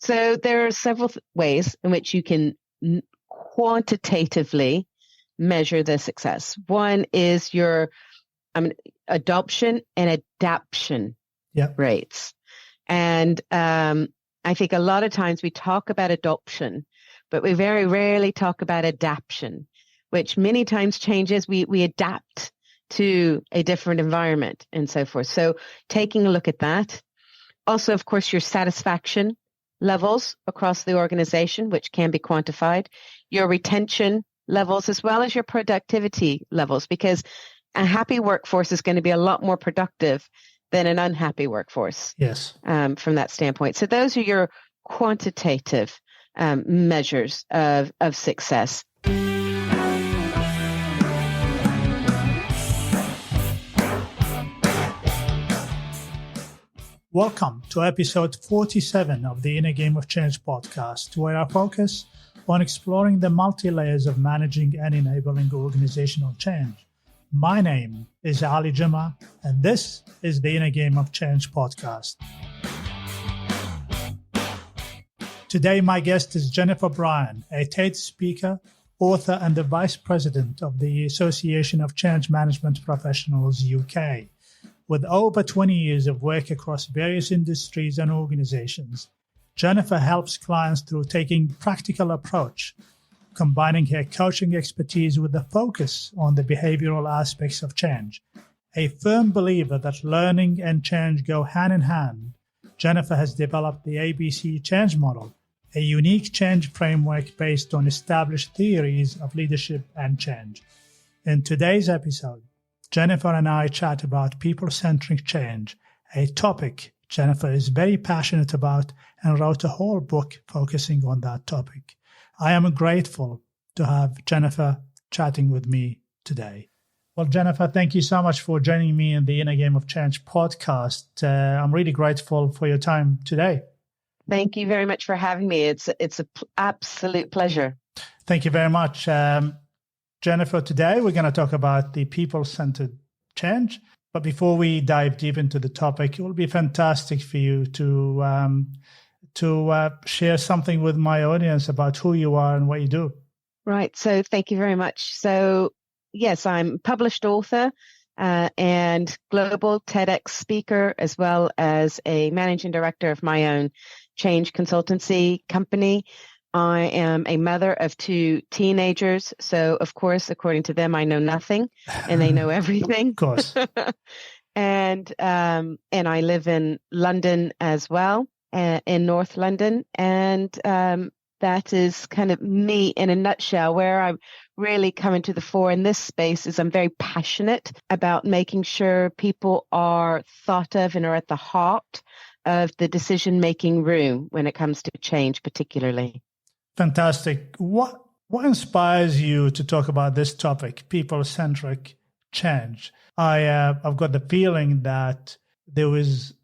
So there are several ways in which you can quantitatively measure the success. One is your adoption and adaption rates. And I think a lot of times we talk about adoption, but we very rarely talk about adaption, which many times changes. We adapt to a different environment and so forth. So taking a look at that. Also, of course, your satisfaction levels across the organization, which can be quantified, your retention levels, as well as your productivity levels, because a happy workforce is going to be a lot more productive than an unhappy workforce. Yes. From that standpoint. So those are your quantitative measures of success. Welcome to episode 47 of the Inner Game of Change podcast, where I focus on exploring the multi-layers of managing and enabling organizational change. My name is Ali Juma, and this is the Inner Game of Change podcast. Today, my guest is Jennifer Bryan, a TED speaker, author, and the vice president of the Association of Change Management Professionals UK. With over 20 years of work across various industries and organizations, Jennifer helps clients through taking practical approach, combining her coaching expertise with a focus on the behavioral aspects of change. A firm believer that learning and change go hand in hand, Jennifer has developed the ABChange Model, a unique change framework based on established theories of leadership and change. In today's episode, Jennifer and I chat about people-centric change, a topic Jennifer is very passionate about and wrote a whole book focusing on that topic. I am grateful to have Jennifer chatting with me today. Well, Jennifer, thank you so much for joining me in the Inner Game of Change podcast. I'm really grateful for your time today. Thank you very much for having me. It's an absolute pleasure. Thank you very much. Jennifer, today we're going to talk about the people-centered change. But before we dive deep into the topic, it will be fantastic for you to share something with my audience about who you are and what you do. Right. So thank you very much. So yes, I'm a published author and global TEDx speaker, as well as a managing director of my own change consultancy company. I am a mother of 2 teenagers. So, of course, according to them, I know nothing and they know everything. Of course. And I live in London as well, in North London. And that is kind of me in a nutshell. Where I'm really coming to the fore in this space is I'm very passionate about making sure people are thought of and are at the heart of the decision-making room when it comes to change, particularly. Fantastic. What inspires you to talk about this topic, people-centric change? I've got the feeling that there was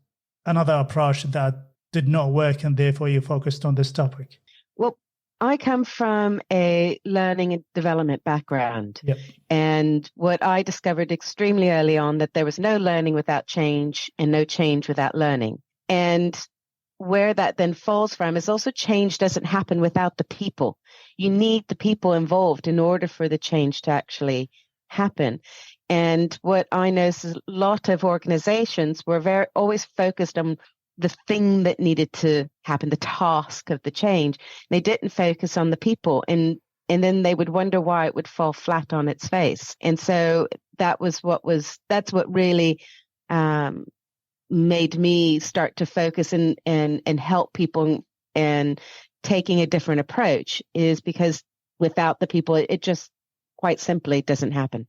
another approach that did not work, and therefore you focused on this topic. Well, I come from a learning and development background. Yep. And what I discovered extremely early on, that there was no learning without change and no change without learning. And where that then falls from is also change doesn't happen without the people. You need the people involved in order for the change to actually happen. And what I know is a lot of organizations were always focused on the thing that needed to happen, the task of the change. They didn't focus on the people, and then they would wonder why it would fall flat on its face. And so that's what really made me start to focus and help people and taking a different approach, is because without the people, it just quite simply doesn't happen.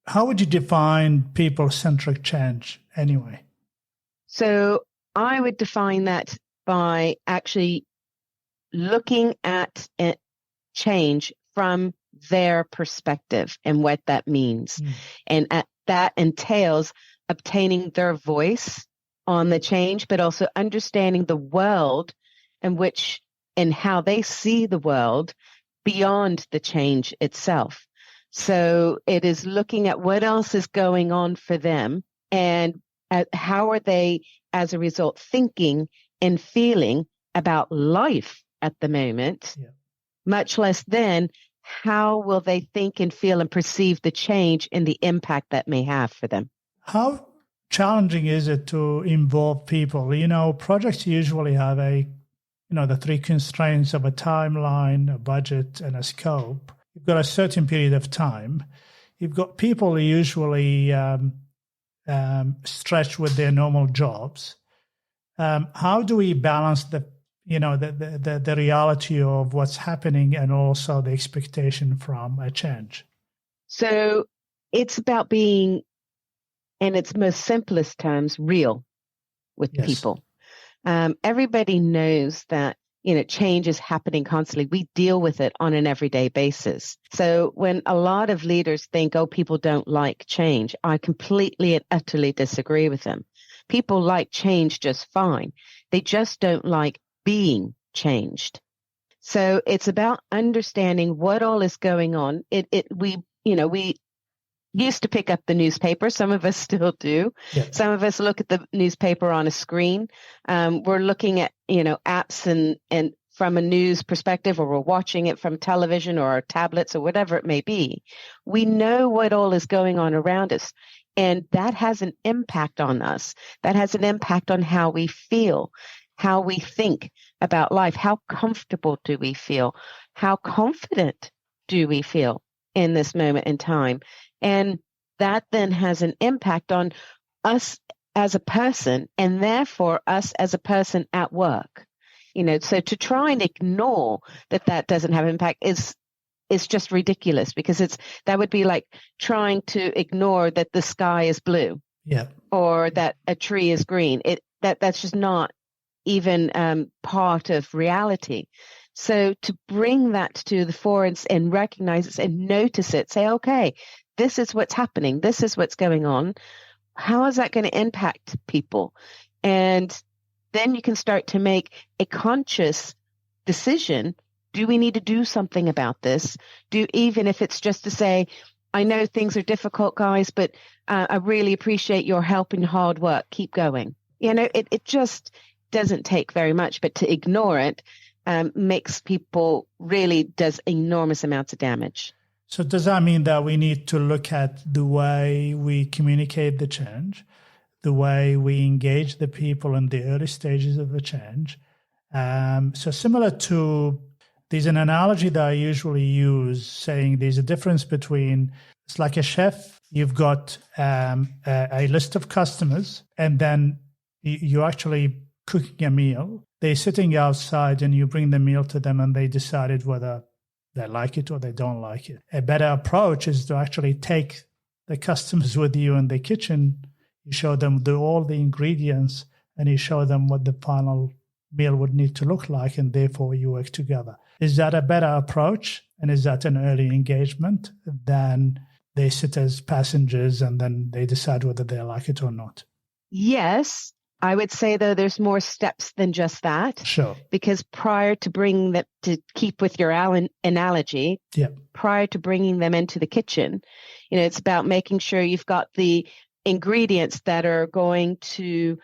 How would you define people-centric change anyway? So I would define that by actually looking at change from their perspective and what that means. And that entails obtaining their voice on the change, but also understanding the world in which and how they see the world beyond the change itself. So it is looking at what else is going on for them and how are they, as a result, thinking and feeling about life at the moment, much less then how will they think and feel and perceive the change and the impact that may have for them. How challenging is it to involve people? You know, projects usually have the three constraints of a timeline, a budget, and a scope. You've got a certain period of time. You've got people who usually stretch with their normal jobs. How do we balance the reality of what's happening and also the expectation from a change? So it's about being, in its most simplest terms, real with people. Everybody knows that, change is happening constantly. We deal with it on an everyday basis. So when a lot of leaders think, oh, people don't like change, I completely and utterly disagree with them. People like change just fine. They just don't like being changed. So it's about understanding what all is going on. We used to pick up the newspaper. Some of us still do. Yeah. Some of us look at the newspaper on a screen. We're looking at, apps and from a news perspective, or we're watching it from television or our tablets or whatever it may be. We know what all is going on around us. And that has an impact on us. That has an impact on how we feel, how we think about life. How comfortable do we feel? How confident do we feel in this moment in time? And that then has an impact on us as a person, and therefore us as a person at work. So to try and ignore that doesn't have impact is just ridiculous, because that would be like trying to ignore that the sky is blue, or that a tree is green. That's just not even part of reality. So to bring that to the fore and recognize it and notice it, say, okay, this is what's happening. This is what's going on. How is that going to impact people? And then you can start to make a conscious decision. Do we need to do something about this? Even if it's just to say, I know things are difficult, guys, but I really appreciate your help and hard work. Keep going. It just doesn't take very much, but to ignore it makes does enormous amounts of damage. So does that mean that we need to look at the way we communicate the change, the way we engage the people in the early stages of the change? So similar to, there's an analogy that I usually use saying there's a difference between, it's like a chef, you've got a list of customers, and then you're actually cooking a meal. They're sitting outside and you bring the meal to them and they decided whether they like it or they don't like it. A better approach is to actually take the customers with you in the kitchen. You show them all the ingredients and you show them what the final meal would need to look like, and therefore you work together. Is that a better approach? And is that an early engagement than they sit as passengers and then they decide whether they like it or not? Yes. I would say, though, there's more steps than just that. Sure. Because prior to bringing them, to keep with your analogy, prior to bringing them into the kitchen, it's about making sure you've got the ingredients that are going to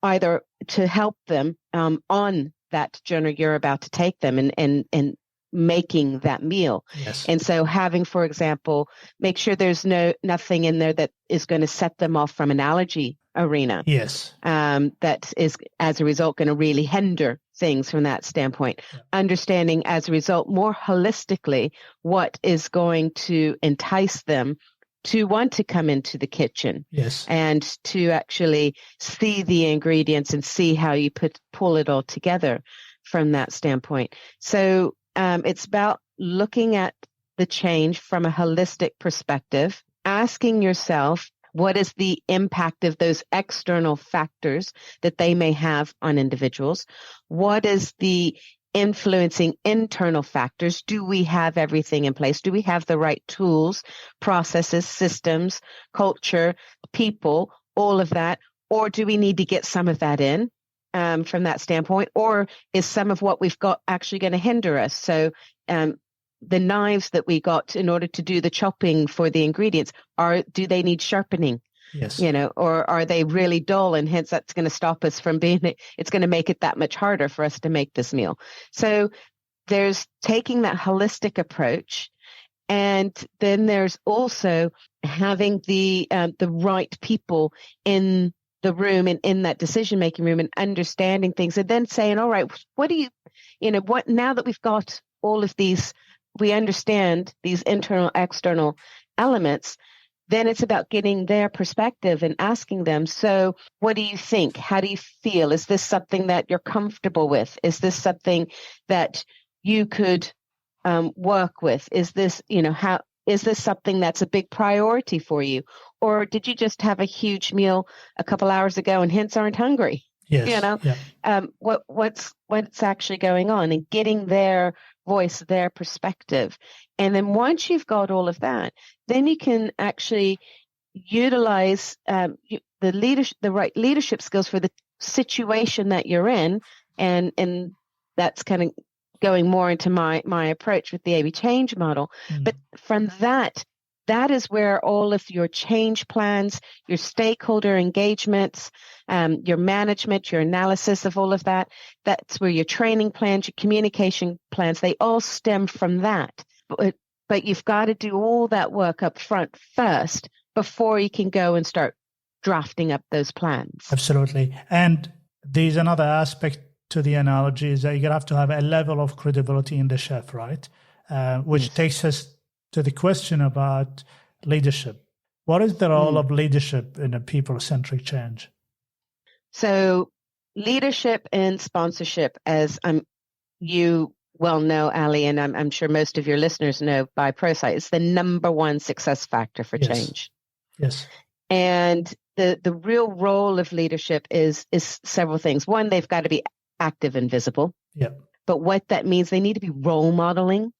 either to help them on that journey you're about to take them and making that meal. Yes. And so having, for example, make sure there's nothing in there that is going to set them off from an allergy arena. Yes. That is, as a result, going to really hinder things from that standpoint. Yeah. Understanding, as a result, more holistically, what is going to entice them to want to come into the kitchen. Yes. And to actually see the ingredients and see how you pull it all together from that standpoint. So it's about looking at the change from a holistic perspective, asking yourself, what is the impact of those external factors that they may have on individuals? What is the influencing internal factors? Do we have everything in place? Do we have the right tools, processes, systems, culture, people, all of that? Or do we need to get some of that in from that standpoint? Or is some of what we've got actually going to hinder us? So the knives that we got in order to do the chopping for the ingredients, do they need sharpening? Yes. Or are they really dull, and hence that's going to stop us from it's going to make it that much harder for us to make this meal. So there's taking that holistic approach. And then there's also having the right people in the room and in that decision-making room and understanding things, and then saying, all right, what do what, now that we've got all of these, we understand these internal, external elements, then it's about getting their perspective and asking them, so what do you think? How do you feel? Is this something that you're comfortable with? Is this something that you could work with? Is this, is this something that's a big priority for you? Or did you just have a huge meal a couple hours ago and hence aren't hungry? Yes. Yeah. What's actually going on, and getting their voice, their perspective. And then once you've got all of that, then you can actually utilize the right leadership skills for the situation that you're in. And that's kind of going more into my approach with the ABChange model. But from that is where all of your change plans, your stakeholder engagements, your management, your analysis of all of that's where your training plans, your communication plans, they all stem from that. But you've got to do all that work up front first before you can go and start drafting up those plans. Absolutely. And there's another aspect to the analogy, is that you have to have a level of credibility in the chef, right? Which takes us to the question about leadership. What is the role of leadership in a people-centric change? So leadership and sponsorship, as you well know, Ali, and I'm sure most of your listeners know by ProSite, is the number one success factor for change. Yes. And the real role of leadership is several things. One, they've got to be active and visible. Yep. But what that means, they need to be role modeling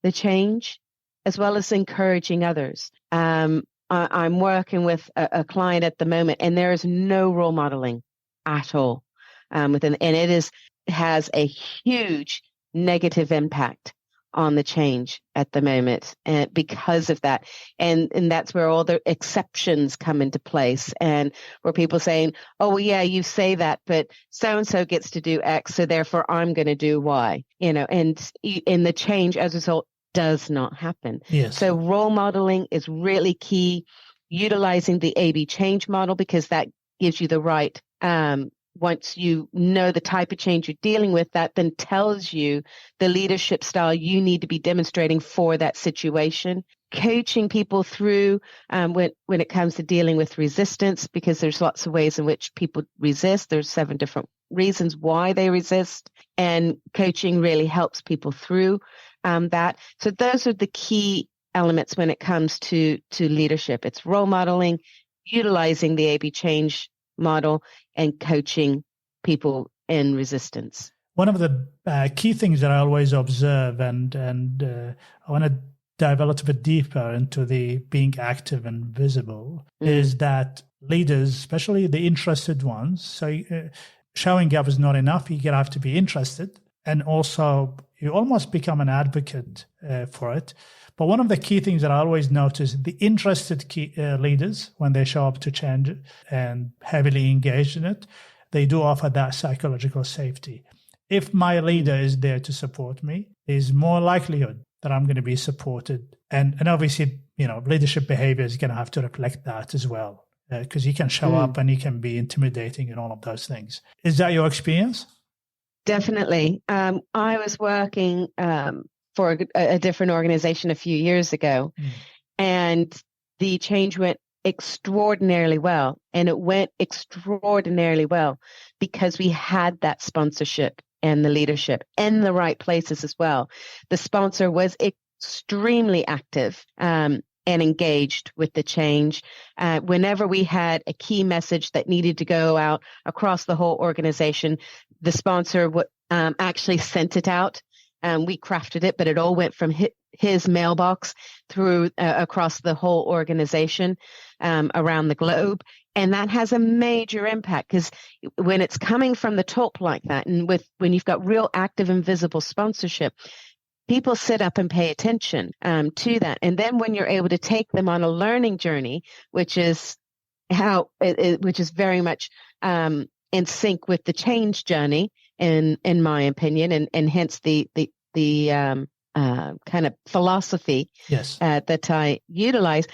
the change as well as encouraging others. I'm working with a client at the moment, and there is no role modeling at all within, and it has a huge negative impact on the change at the moment, and because of that, and that's where all the exceptions come into place, and where people saying, oh well, yeah, you say that, but so and so gets to do X, so therefore I'm going to do Y, and in the change as a result does not happen. Yes. So role modeling is really key. Utilizing the ABChange model, because that gives you the right. Once you know the type of change you're dealing with, that then tells you the leadership style you need to be demonstrating for that situation. Coaching people through when it comes to dealing with resistance, because there's lots of ways in which people resist. There's 7 different reasons why they resist, and coaching really helps people through that. So those are the key elements when it comes to leadership. It's role modeling, utilizing the ABChange model, and coaching people in resistance. One of the key things that I always observe, and I want to dive a little bit deeper into the being active and visible, is that leaders, especially the interested ones, so showing up is not enough. You have to be interested, and also you almost become an advocate for it. But one of the key things that I always notice, the interested leaders, when they show up to change and heavily engaged in it, they do offer that psychological safety. If my leader is there to support me, there's more likelihood that I'm going to be supported. And obviously, leadership behavior is going to have to reflect that as well, because you can show up and you can be intimidating and all of those things. Is that your experience? Definitely. I was working for a different organization a few years ago, and the change went extraordinarily well. And it went extraordinarily well because we had that sponsorship and the leadership in the right places as well. The sponsor was extremely active and engaged with the change. Whenever we had a key message that needed to go out across the whole organization, the sponsor actually sent it out. We crafted it, but it all went from his mailbox through across the whole organization around the globe. And that has a major impact, because when it's coming from the top like that, and when you've got real active and visible sponsorship, people sit up and pay attention to that. And then when you're able to take them on a learning journey, which is which is very much in sync with the change journey, in my opinion, and hence the kind of philosophy that I utilize.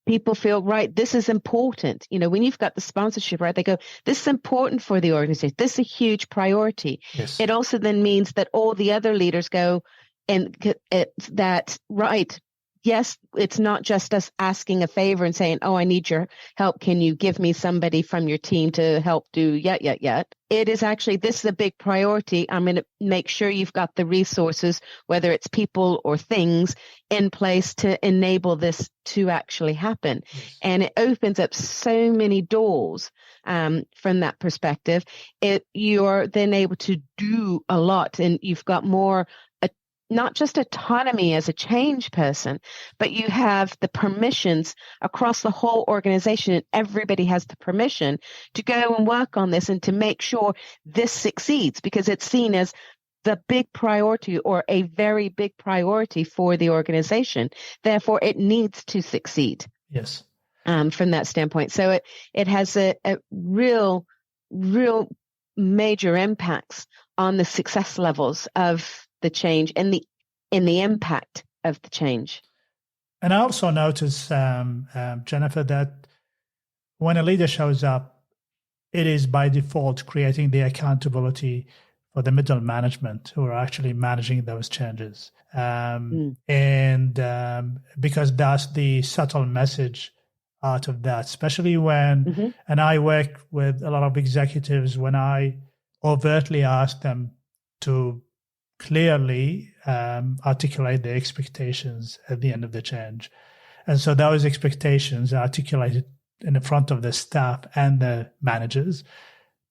People feel, right, this is important. When you've got the sponsorship, right, they go, this is important for the organization. This is a huge priority. Yes. It also then means that all the other leaders go, and that, right, yes, it's not just us asking a favor and saying, oh, I need your help. Can you give me somebody from your team to help do yet? It is actually, this is a big priority. I'm going to make sure you've got the resources, whether it's people or things, in place to enable this to actually happen. Yes. And it opens up so many doors from that perspective. You're then able to do a lot, and you've got more not just autonomy as a change person, but you have the permissions across the whole organization, and everybody has the permission to go and work on this and to make sure this succeeds, because it's seen as the big priority, or a very big priority for the organization. Therefore, it needs to succeed. Yes. From that standpoint. So it has a real major impacts on the success levels of the change and the impact of the change. And I also notice, Jennifer, that when a leader shows up, it is by default creating the accountability for the middle management who are actually managing those changes. And because that's the subtle message out of that, especially when, and I work with a lot of executives, when I overtly ask them to clearly articulate the expectations at the end of the change. And so those expectations are articulated in the front of the staff and the managers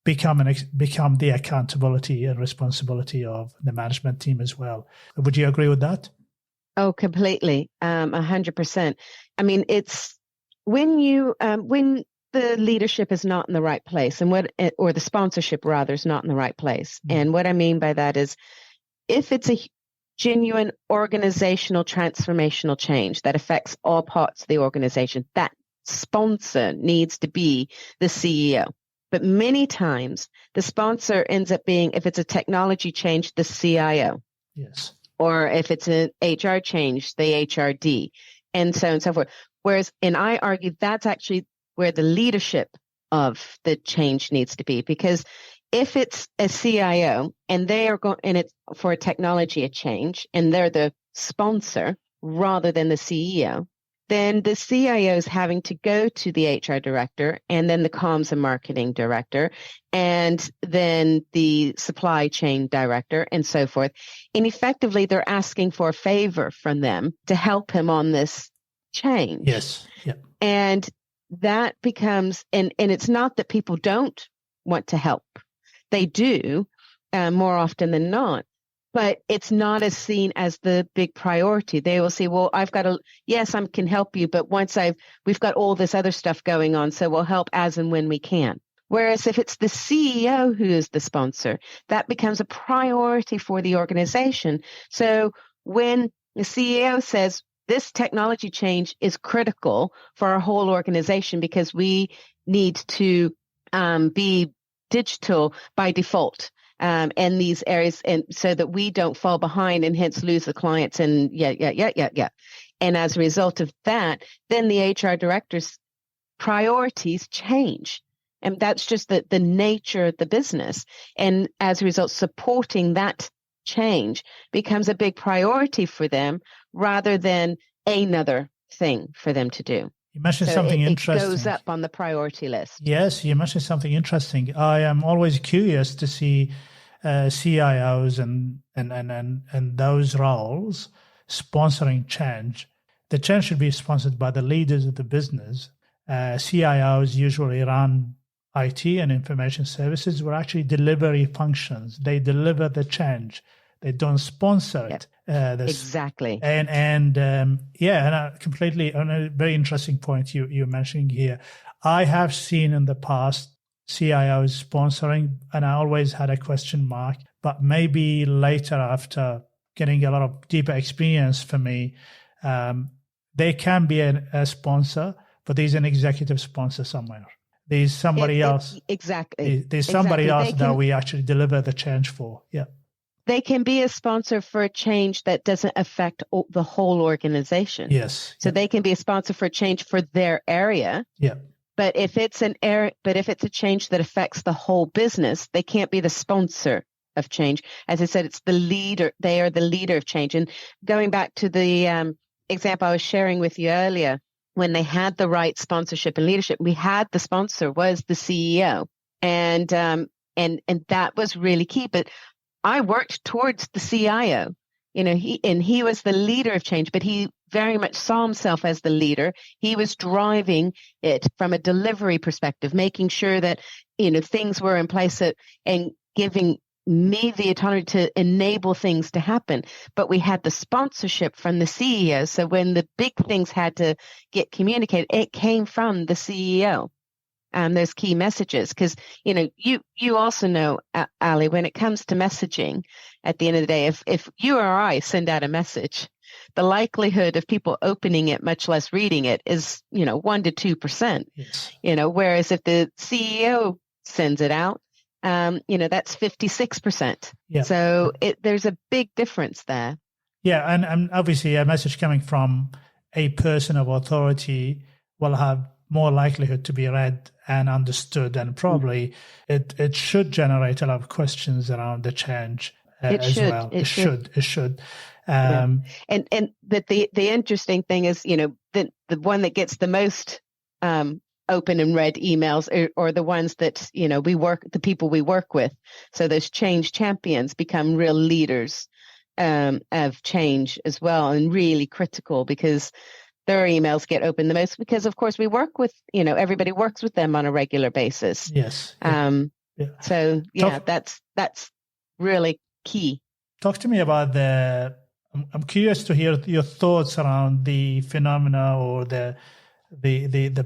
become the accountability and responsibility of the management team as well. Would you agree with that? Oh, completely. 100%. I mean, it's when the leadership is not in the right place, or the sponsorship rather is not in the right place. And what I mean by that is, if it's a genuine organizational transformational change that affects all parts of the organization, that sponsor needs to be the CEO. But many times the sponsor ends up being, if it's a technology change, the CIO. Yes. Or if it's an HR change, the HRD, and so on and so forth. Whereas, and I argue that's actually where the leadership of the change needs to be, because if it's a CIO and they are going, and it's for a technology a change, and they're the sponsor rather than the CEO, then the CIO is having to go to the HR director, and then the comms and marketing director, and then the supply chain director, and so forth. And effectively, they're asking for a favor from them to help him on this change. Yes. Yep. And that becomes, and it's not that people don't want to help. They do, more often than not. But it's not as seen as the big priority. They will say, well, I can help you, but we've got all this other stuff going on, so we'll help as and when we can. Whereas if it's the CEO who is the sponsor, that becomes a priority for the organization. So when the CEO says, this technology change is critical for our whole organization because we need to be digital by default, in these areas, and so that we don't fall behind and hence lose the clients, and and as a result of that, then the HR director's priorities change, and that's just the nature of the business. And as a result, supporting that change becomes a big priority for them rather than another thing for them to do. You mentioned something interesting. It goes up on the priority list. Yes, you mentioned something interesting. I am always curious to see CIOs and those roles sponsoring change. The change should be sponsored by the leaders of the business. CIOs usually run IT and information services, were actually delivery functions. They deliver the change. They don't sponsor it. Exactly. And I completely, on a very interesting point you're mentioning here. I have seen in the past CIOs sponsoring, and I always had a question mark, but maybe later, after getting a lot of deeper experience for me, they can be a sponsor, but there's an executive sponsor somewhere. There's somebody else. Exactly. There's somebody else that we actually deliver the change for. Yeah. They can be a sponsor for a change that doesn't affect the whole organization. Yes. So they can be a sponsor for a change for their area. Yeah. But if it's a change that affects the whole business, they can't be the sponsor of change. As I said, it's the leader. They are the leader of change. And going back to the example I was sharing with you earlier, when they had the right sponsorship and leadership, we had the sponsor was the CEO, and that was really key. But I worked towards the CIO. He was the leader of change, but he very much saw himself as the leader. He was driving it from a delivery perspective, making sure that, things were in place and giving me the autonomy to enable things to happen. But we had the sponsorship from the CEO. So when the big things had to get communicated, it came from the CEO. Those key messages, because you also know, Ali, when it comes to messaging, at the end of the day, if you or I send out a message, the likelihood of people opening it, much less reading it, is 1 to 2%. Yes. Whereas if the CEO sends it out, that's 56%. Yeah. So there's a big difference there. Yeah, and obviously a message coming from a person of authority will have more likelihood to be read and understood, and probably it should generate a lot of questions around the change well. It should. And but the interesting thing is, the one that gets the most open and read emails or the ones that the people we work with. So those change champions become real leaders of change as well, and really critical, because their emails get open the most, because of course we work with, everybody works with them on a regular basis. Yes. So that's really key. Talk to me about I'm curious to hear your thoughts around the phenomena or the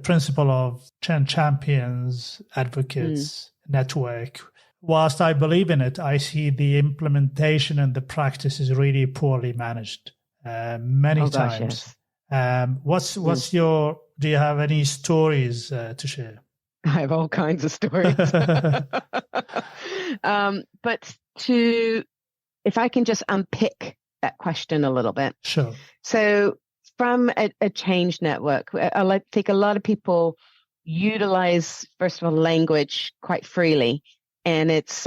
principle of champions, advocates, network. Whilst I believe in it, I see the implementation and the practice is really poorly managed many times. Yes. What's do you have any stories to share? I have all kinds of stories. But if I can just unpick that question a little bit. Sure. So from a change network, I think a lot of people utilize, first of all, language quite freely, and it's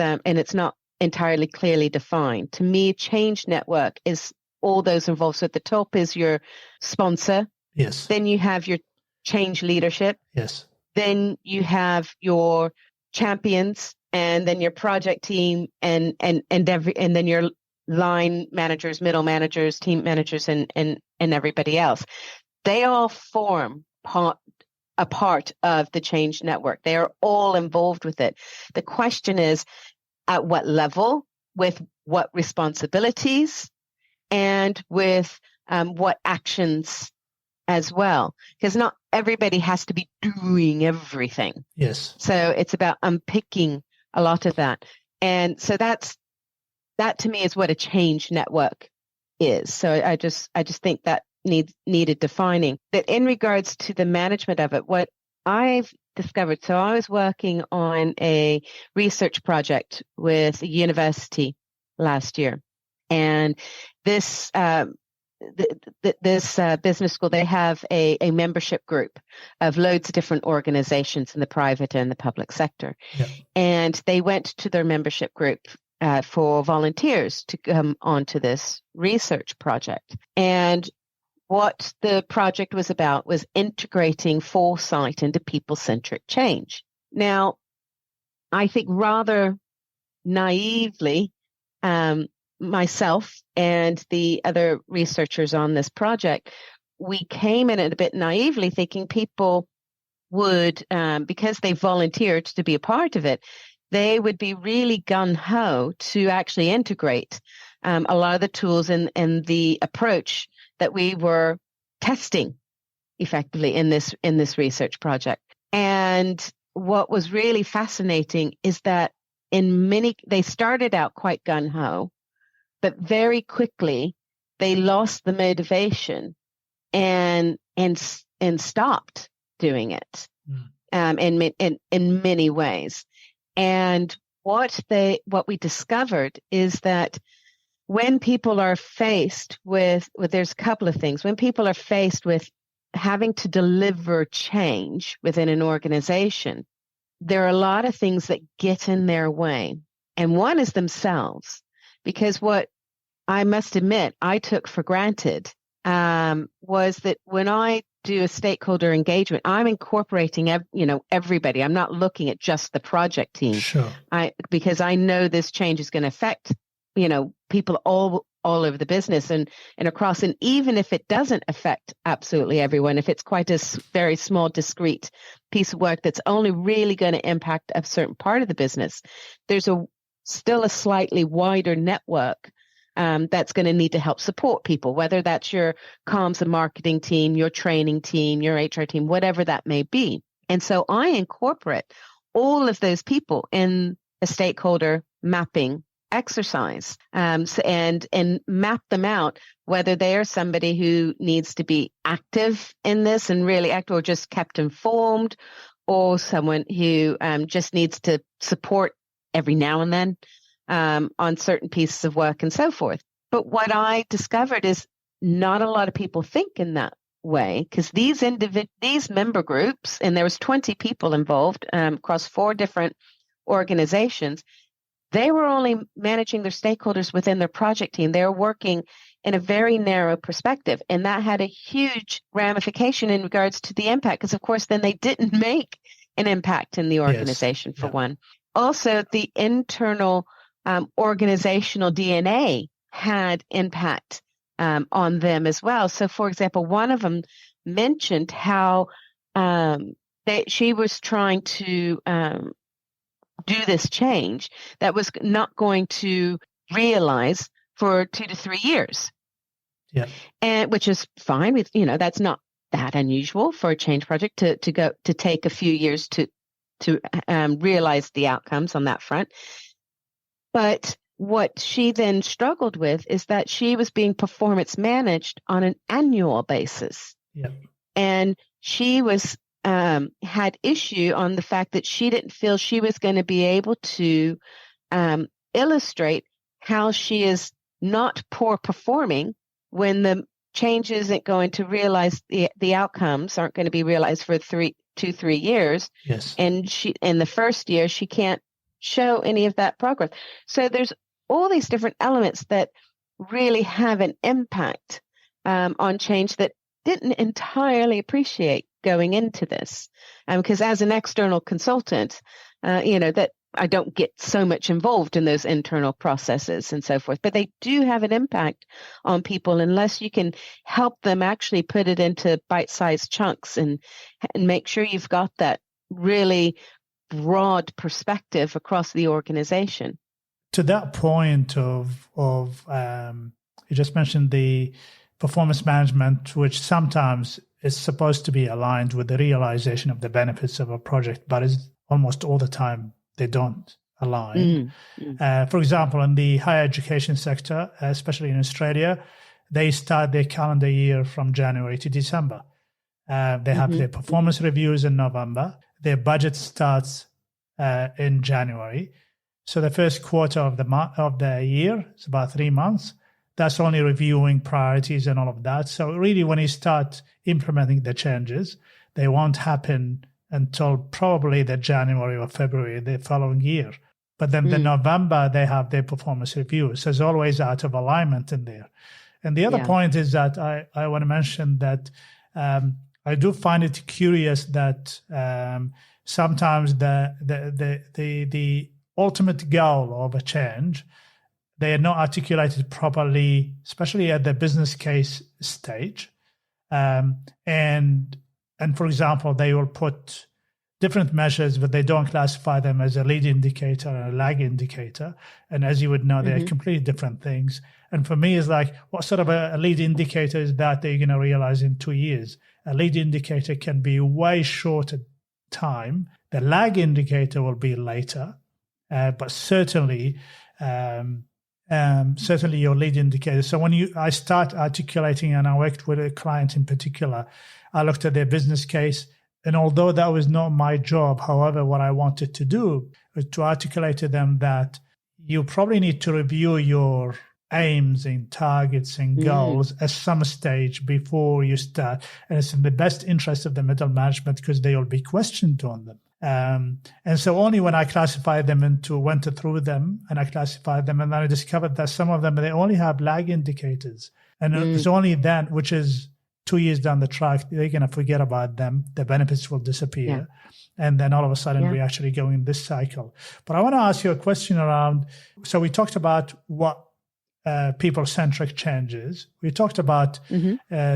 not entirely clearly defined. To me, change network is all those involved. So at the top is your sponsor. Yes. Then you have your change leadership. Yes. Then you have your champions, and then your project team, and then your line managers, middle managers, team managers, and everybody else. They all form a part of the change network. They are all involved with it. The question is, at what level, with what responsibilities, and with what actions as well, because not everybody has to be doing everything. Yes. So it's about unpicking a lot of that. And so that to me is what a change network is. So I just think that needed defining. That in regards to the management of it, what I've discovered, so I was working on a research project with a university last year, and this business school, they have a membership group of loads of different organizations in the private and the public sector. Yeah. And they went to their membership group for volunteers to come onto this research project. And what the project was about was integrating foresight into people-centric change. Now, I think rather naively, myself and the other researchers on this project, we came in it a bit naively thinking people would, because they volunteered to be a part of it, they would be really gung-ho to actually integrate a lot of the tools and the approach that we were testing effectively in this research project. And what was really fascinating is that they started out quite gung-ho, but very quickly they lost the motivation and stopped doing it. in many ways. And what we discovered is that when people are faced with there's a couple of things. When people are faced with having to deliver change within an organization, there are a lot of things that get in their way. And one is themselves, because what I must admit I took for granted was that when I do a stakeholder engagement, I'm incorporating everybody. I'm not looking at just the project team. Sure. Because I know this change is going to affect people all over the business and across. And even if it doesn't affect absolutely everyone, if it's quite a very small, discrete piece of work that's only really going to impact a certain part of the business, there's still a slightly wider network that's going to need to help support people, whether that's your comms and marketing team, your training team, your HR team, whatever that may be. And so I incorporate all of those people in a stakeholder mapping exercise and map them out, whether they are somebody who needs to be active in this and really act, or just kept informed, or someone who just needs to support every now and then on certain pieces of work and so forth. But what I discovered is not a lot of people think in that way, because these member groups, and there was 20 people involved across 4 different organizations, they were only managing their stakeholders within their project team. They were working in a very narrow perspective, and that had a huge ramification in regards to the impact, because of course then they didn't make an impact in the organization, for one. Also, the internal organizational DNA had impact on them as well. So, for example, one of them mentioned how she was trying to do this change that was not going to realize for 2 to 3 years. Yeah. And which is fine with, that's not that unusual for a change project to take a few years to realize the outcomes on that front. But what she then struggled with is that she was being performance managed on an annual basis. Yeah. And she was had issue on the fact that she didn't feel she was going to be able to illustrate how she is not poor performing when the change isn't going to realize the outcomes aren't going to be realized for 3 years. Yes. And she, in the first year, she can't show any of that progress. So there's all these different elements that really have an impact on change that didn't entirely appreciate going into this. Because as an external consultant, that I don't get so much involved in those internal processes and so forth, but they do have an impact on people unless you can help them actually put it into bite-sized chunks and make sure you've got that really broad perspective across the organization. To that point of you just mentioned the performance management, which sometimes is supposed to be aligned with the realization of the benefits of a project, but is almost all the time they don't align. For example, in the higher education sector, especially in Australia, they start their calendar year from January to December. They have their performance reviews in November. Their budget starts in January. So the first quarter of the year, it's about 3 months. That's only reviewing priorities and all of that. So really, when you start implementing the changes, they won't happen until probably the January or February the following year. But then the November, they have their performance reviews. So it's always out of alignment in there. And the other point is that I want to mention that I do find it curious that sometimes the ultimate goal of a change, they are not articulated properly, especially at the business case stage. And for example, they will put different measures, but they don't classify them as a lead indicator and a lag indicator. And as you would know, they're completely different things. And for me, it's like, what sort of a lead indicator is that you're going to realize in 2 years? A lead indicator can be way shorter time. The lag indicator will be later, but certainly your lead indicator. So when I start articulating, and I worked with a client in particular, I looked at their business case. And although that was not my job, however, what I wanted to do was to articulate to them that you probably need to review your aims and targets and goals at some stage before you start. And it's in the best interest of the middle management because they will be questioned on them. And so only when I classified them went through them and I classified them, and then I discovered that some of them, they only have lag indicators. And it's only then, which is 2 years down the track, they're going to forget about them. The benefits will disappear. Yeah. And then all of a sudden, we actually go in this cycle. But I want to ask you a question around, so we talked about what people-centric change is. We talked about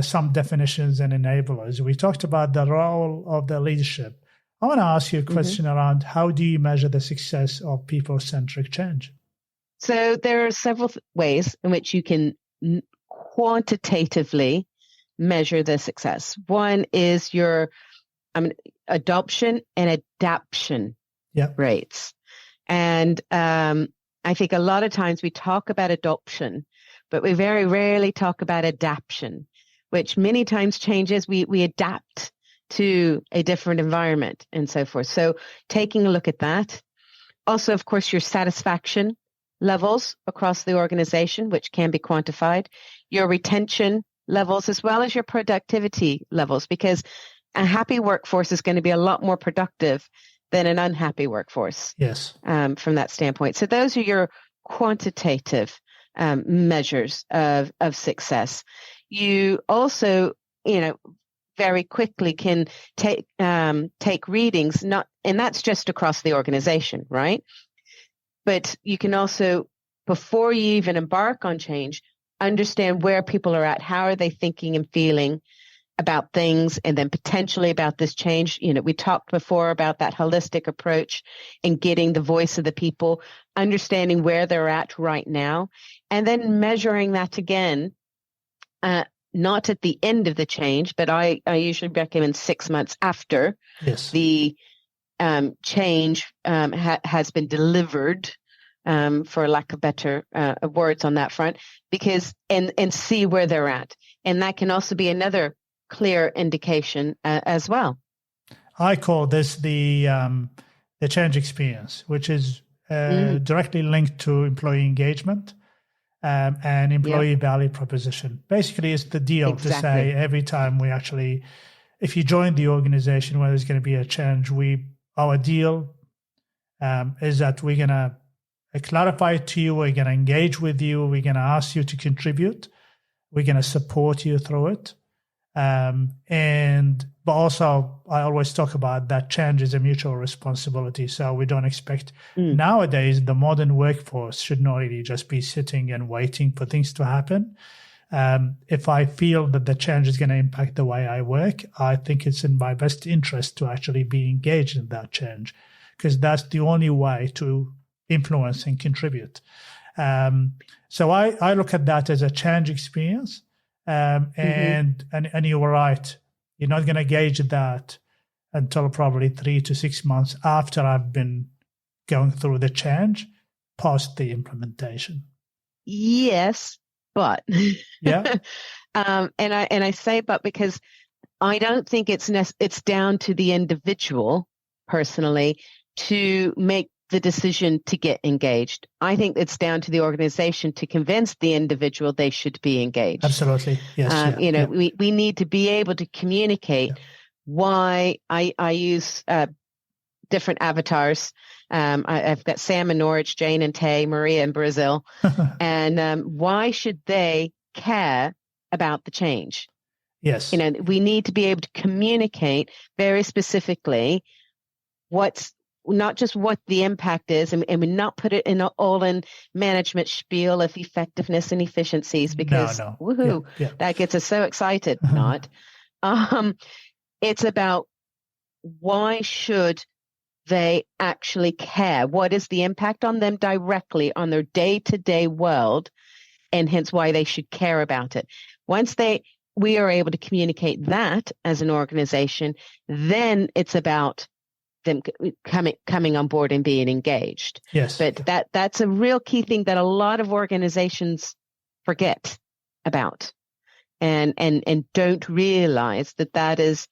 some definitions and enablers. We talked about the role of the leadership. I want to ask you a question around how do you measure the success of people-centric change? So there are several ways in which you can quantitatively measure the success. One is your adoption and adaption rates. And I think a lot of times we talk about adoption, but we very rarely talk about adaption, which many times changes. We adapt to a different environment and so forth. So taking a look at that. Also, of course, your satisfaction levels across the organization, which can be quantified, your retention levels, as well as your productivity levels, because a happy workforce is going to be a lot more productive than an unhappy workforce. Yes. From that standpoint. So those are your quantitative measures of success. You also, very quickly can take readings, and that's just across the organization, right? But you can also, before you even embark on change, understand where people are at, how are they thinking and feeling about things, and then potentially about this change. We talked before about that holistic approach and getting the voice of the people, understanding where they're at right now, and then measuring that again, not at the end of the change, but I usually recommend 6 months after the change has been delivered, for lack of better words on that front, because and see where they're at. And that can also be another clear indication as well. I call this the change experience, which is directly linked to employee engagement and employee value proposition. Basically, it's the deal to say every time if you join the organization where there's going to be a change, our deal is that we're going to clarify it to you, we're going to engage with you, we're going to ask you to contribute, we're going to support you through it. But also I always talk about that change is a mutual responsibility. So we don't expect nowadays the modern workforce should not really just be sitting and waiting for things to happen. If I feel that the change is going to impact the way I work, I think it's in my best interest to actually be engaged in that change, because that's the only way to influence and contribute. So I look at that as a change experience. And you were right. You're not going to gauge that until probably 3 to 6 months after I've been going through the change, post the implementation. Yes, but and I say but because I don't think it's down to the individual personally to make the decision to get engaged. I think it's down to the organization to convince the individual they should be engaged. Absolutely. Yes. We need to be able to communicate why I use different avatars. I've got Sam in Norwich, Jane and Tay, Maria in Brazil. And why should they care about the change? Yes. We need to be able to communicate very specifically not just what the impact is, and we not put it in an all-in management spiel of effectiveness and efficiencies, because woohoo, that gets us so excited. Not. It's about why should they actually care? What is the impact on them directly on their day-to-day world, and hence why they should care about it. Once we are able to communicate that as an organization, then it's about them coming on board and being engaged. Yes. But that's a real key thing that a lot of organizations forget about and don't realize that is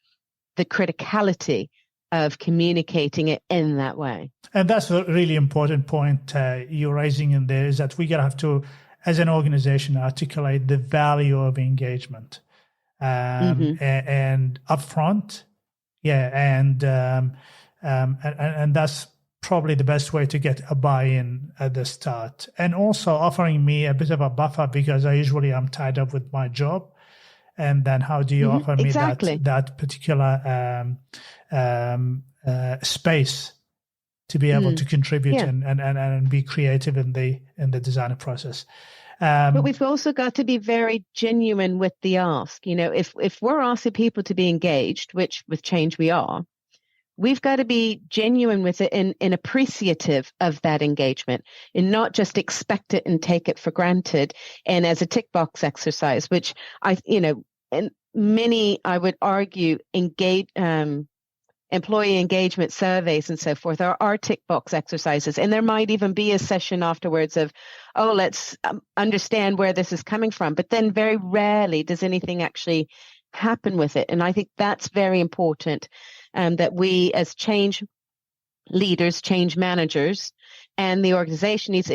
the criticality of communicating it in that way. And that's a really important point you're raising in there, is that we gotta have to, as an organization, articulate the value of engagement and upfront. And that's probably the best way to get a buy-in at the start, and also offering me a bit of a buffer, because I usually am tied up with my job. And then how do you offer me that particular space to be able to contribute and be creative in the design process? But we've also got to be very genuine with the ask. You know, if we're asking people to be engaged, which with change we are, we've got to be genuine with it and appreciative of that engagement, and not just expect it and take it for granted and as a tick box exercise, which and many, I would argue, employee engagement surveys and so forth are tick box exercises. And there might even be a session afterwards of, let's understand where this is coming from. But then very rarely does anything actually happen with it. And I think that's very important, that we as change leaders, change managers, and the organization needs,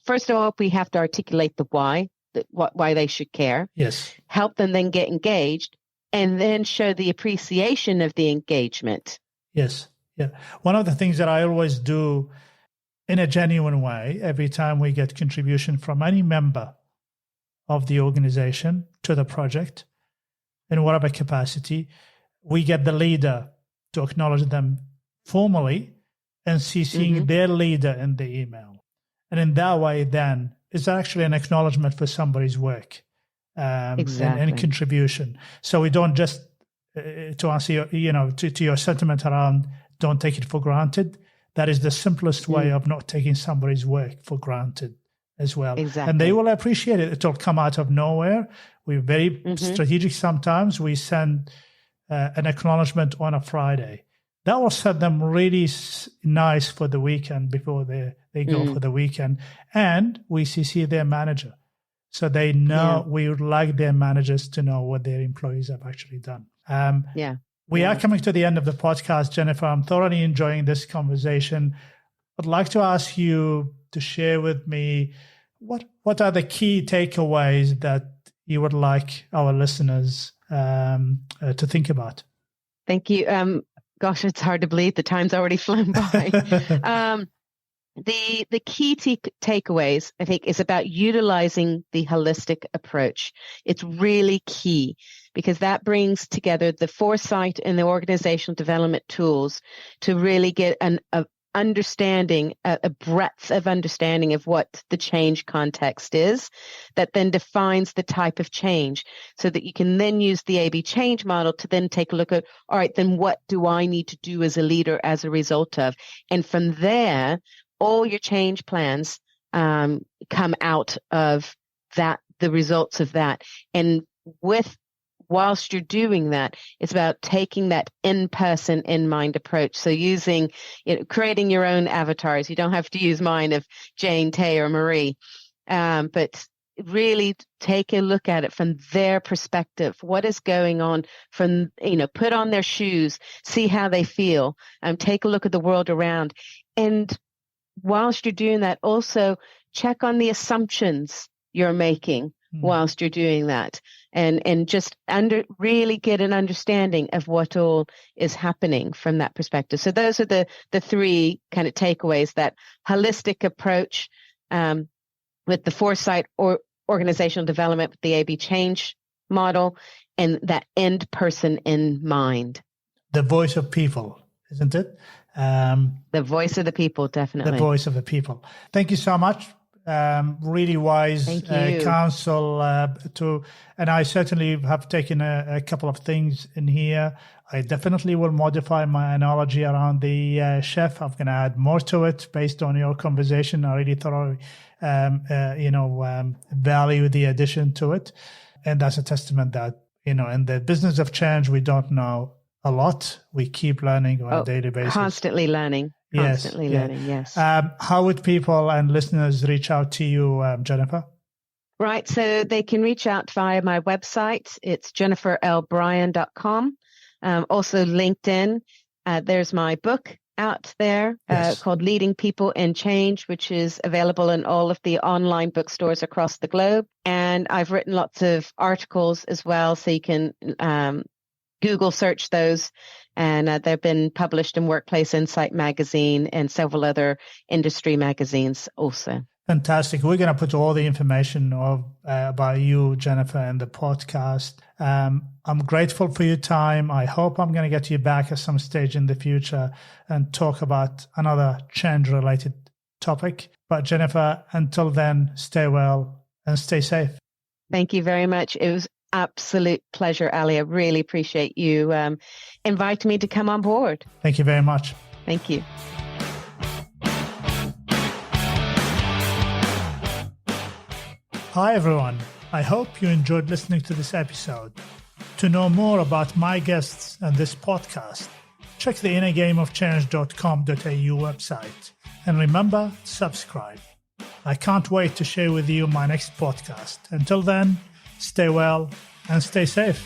first of all, we have to articulate the why they should care. Yes. Help them then get engaged, and then show the appreciation of the engagement. Yes. Yeah. One of the things that I always do in a genuine way, every time we get contribution from any member of the organization to the project, in whatever capacity, we get the leader to acknowledge them formally and CCing their leader in the email. And in that way, then, it's actually an acknowledgement for somebody's work and contribution. So we don't just, to answer your, to your sentiment around don't take it for granted, that is the simplest way of not taking somebody's work for granted as well. Exactly. And they will appreciate it. It'll come out of nowhere. We're very strategic sometimes. We send an acknowledgement on a Friday. That will set them really nice for the weekend before they go for the weekend. And we CC their manager. So they know we would like their managers to know what their employees have actually done. We are coming to the end of the podcast, Jennifer. I'm thoroughly enjoying this conversation. I'd like to ask you to share with me what are the key takeaways that you would like our listeners to think about. Thank you. Gosh, it's hard to believe the time's already flown by. The key takeaways, I think, is about utilizing the holistic approach. It's really key because that brings together the foresight and the organizational development tools to really get a understanding, a breadth of understanding of what the change context is, that then defines the type of change, so that you can then use the ABChange model to then take a look at, all right, then what do I need to do as a leader as a result of? And from there, all your change plans come out of that, the results of that. And whilst you're doing that, it's about taking that in-person, in-mind approach. So using, creating your own avatars. You don't have to use mine of Jane, Tay, or Marie, but really take a look at it from their perspective. What is going on from, put on their shoes, see how they feel, take a look at the world around. And whilst you're doing that, also check on the assumptions you're making whilst you're doing that, and just really get an understanding of what all is happening from that perspective. So those are the three kind of takeaways: that holistic approach with the foresight or organizational development with the ABChange model, and that end person in mind. The voice of people, isn't it? The voice of the people, definitely. The voice of the people. Thank you so much. Really wise counsel and I certainly have taken a couple of things in here. I definitely will modify my analogy around the chef. I'm going to add more to it based on your conversation. I really thoroughly, value the addition to it. And that's a testament that, in the business of change, we don't know a lot. We keep learning on a daily basis. Constantly learning. Constantly learning, yes. How would people and listeners reach out to you, Jennifer? Right. So they can reach out via my website. It's jenniferlbryan.com. Also LinkedIn. There's my book out there called Leading People in Change, which is available in all of the online bookstores across the globe. And I've written lots of articles as well, so you can Google search those. And they've been published in Workplace Insight magazine and several other industry magazines also. Fantastic. We're going to put all the information about you, Jennifer, in the podcast. I'm grateful for your time. I hope I'm going to get you back at some stage in the future and talk about another change-related topic. But Jennifer, until then, stay well and stay safe. Thank you very much. It was absolute pleasure, Ali. I really appreciate you inviting me to come on board. Thank you very much. Thank you. Hi, everyone. I hope you enjoyed listening to this episode. To know more about my guests and this podcast, check the innergameofchange.com.au website. And remember, subscribe. I can't wait to share with you my next podcast. Until then, stay well and stay safe.